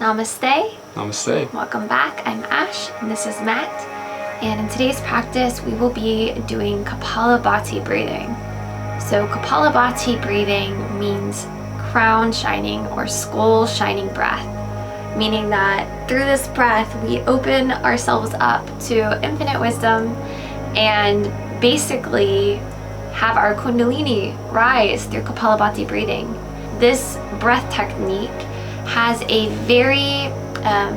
Namaste. Namaste. Welcome back. I'm Ash and this is Matt. And in today's practice, we will be doing Kapalabhati breathing. So Kapalabhati breathing means crown shining or skull shining breath, meaning that through this breath, we open ourselves up to infinite wisdom and basically have our kundalini rise through Kapalabhati breathing. This breath technique has a very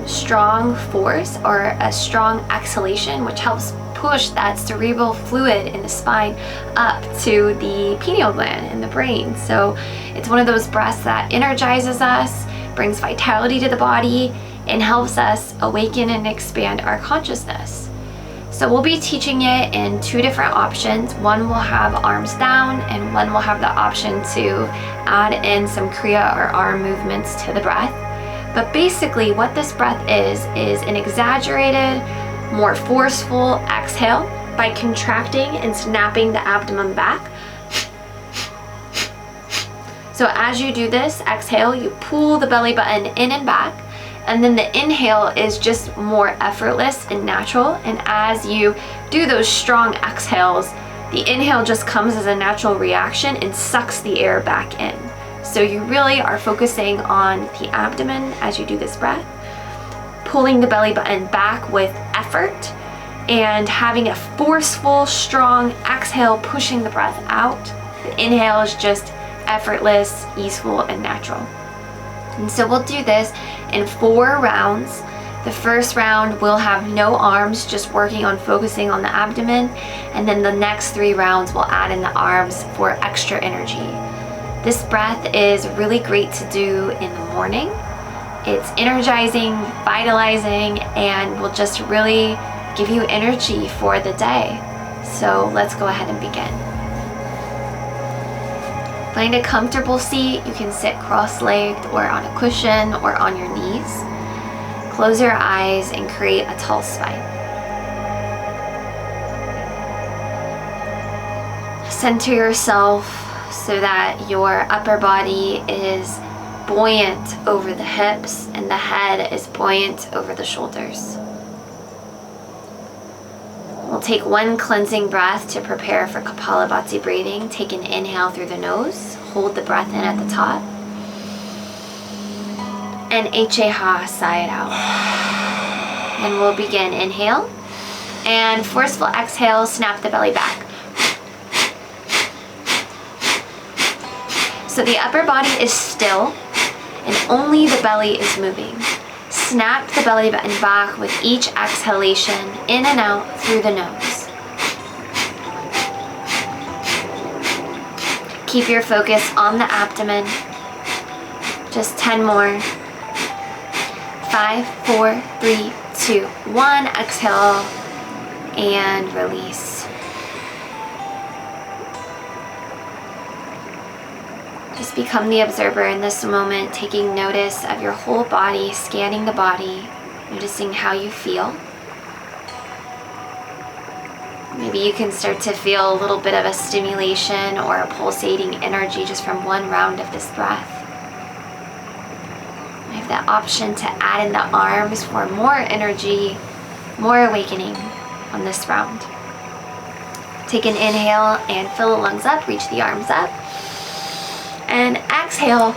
strong force or a strong exhalation, which helps push that cerebral fluid in the spine up to the pineal gland in the brain. So it's one of those breaths that energizes us, brings vitality to the body, and helps us awaken and expand our consciousness. So we'll be teaching it in two different options. One will have arms down and one will have the option to add in some kriya or arm movements to the breath. But basically what this breath is an exaggerated, more forceful exhale by contracting and snapping the abdomen back. So as you do this exhale, you pull the belly button in and back. And then the inhale is just more effortless and natural. And as you do those strong exhales, the inhale just comes as a natural reaction and sucks the air back in. So you really are focusing on the abdomen as you do this breath, pulling the belly button back with effort and having a forceful, strong exhale, pushing the breath out. The inhale is just effortless, easeful, and natural. And so we'll do this in 4 rounds. The first round will have no arms, just working on focusing on the abdomen. And then the next 3 rounds will add in the arms for extra energy. This breath is really great to do in the morning. It's energizing, vitalizing, and will just really give you energy for the day. So let's go ahead and begin. Find a comfortable seat. You can sit cross-legged or on a cushion or on your knees. Close your eyes and create a tall spine. Center yourself so that your upper body is buoyant over the hips and the head is buoyant over the shoulders. We'll take 1 cleansing breath to prepare for Kapalabhati breathing. Take an inhale through the nose, hold the breath in at the top, and H-A-ha, sigh it out. And we'll begin. Inhale, and forceful exhale, snap the belly back. So the upper body is still, and only the belly is moving. Snap the belly button back with each exhalation, in and out through the nose. Keep your focus on the abdomen. Just 10 more. 5, 4, 3, 2, 1. Exhale and release. Just become the observer in this moment, taking notice of your whole body, scanning the body, noticing how you feel. Maybe you can start to feel a little bit of a stimulation or a pulsating energy just from 1 round of this breath. I have the option to add in the arms for more energy, more awakening on this round. Take an inhale and fill the lungs up, reach the arms up. And exhale.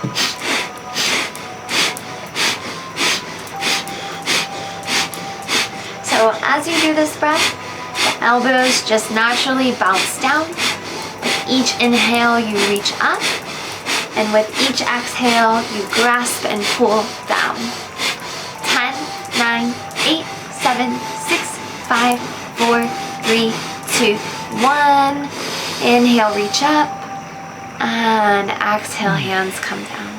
So as you do this breath, the elbows just naturally bounce down. With each inhale, you reach up. And with each exhale, you grasp and pull down. 10, 9, 8, 7, 6, 5, 4, 3, 2, 1. Inhale, reach up. And exhale, hands come down.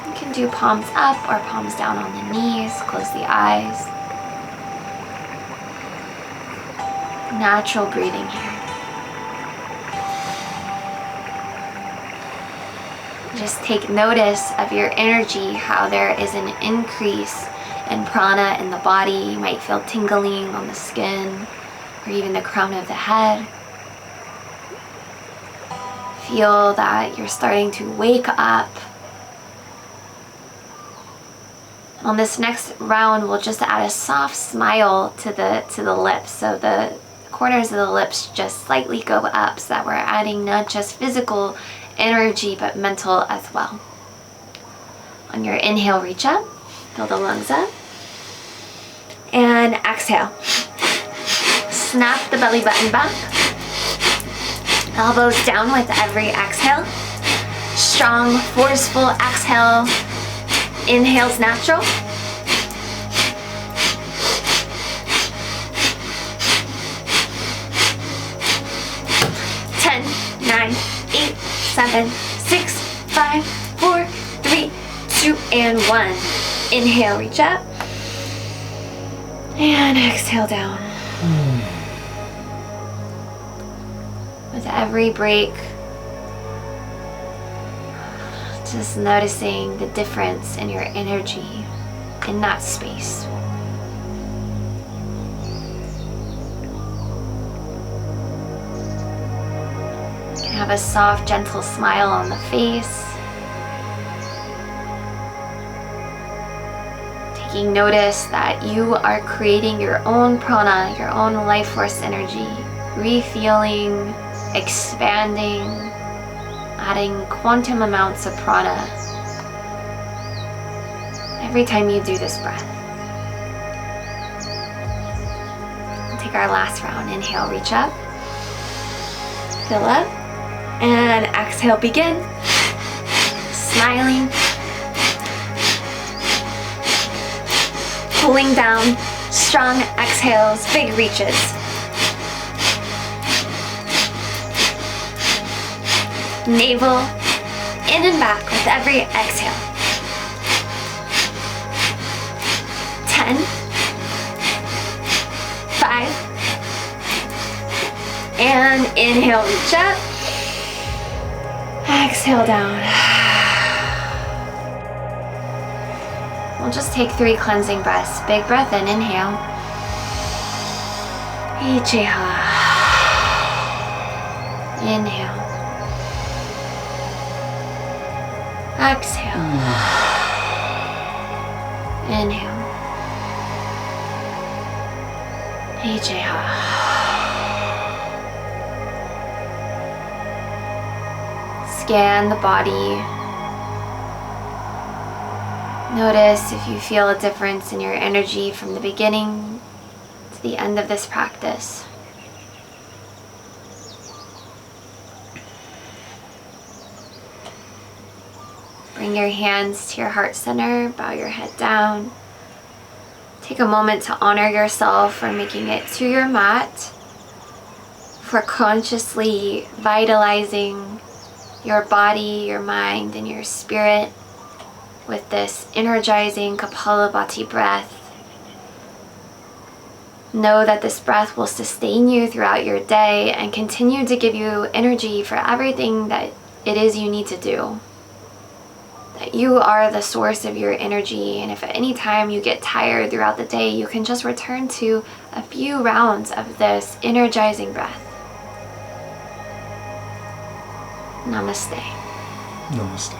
You can do palms up or palms down on the knees. Close the eyes. Natural breathing here. Just take notice of your energy, how there is an increase in prana in the body. You might feel tingling on the skin or even the crown of the head. Feel that you're starting to wake up On this next round, we'll just add a soft smile to the lips. So the corners of the lips just slightly go up, so that we're adding not just physical energy, but mental as well. On your inhale, reach up, fill the lungs up. And exhale. Snap the belly button back. Elbows down with every exhale. Strong, forceful exhale. Inhale's natural. Ten, 9, 8, 7, 6, 5, 4, 3, 2, and 1. Inhale, reach up. And exhale down. With every break, just noticing the difference in your energy in that space. You can have a soft, gentle smile on the face. Taking notice that you are creating your own prana, your own life force energy, refueling, expanding, adding quantum amounts of prana every time you do this breath. We'll take our last round. Inhale, reach up, fill up, and exhale, begin. Smiling, pulling down, strong exhales, big reaches. Navel in and back with every exhale. 10, 5, and inhale, reach up. Exhale down. We'll just take 3 cleansing breaths. Big breath in, inhale. Ichiha. Inhale. Exhale. Inhale. Ichiha. Scan the body. Notice if you feel a difference in your energy from the beginning to the end of this practice. Bring your hands to your heart center, bow your head down. Take a moment to honor yourself for making it to your mat, for consciously vitalizing your body, your mind, and your spirit with this energizing Kapalabhati breath. Know that this breath will sustain you throughout your day and continue to give you energy for everything that it is you need to do. That you are the source of your energy, and if at any time you get tired throughout the day, you can just return to a few rounds of this energizing breath. Namaste. Namaste.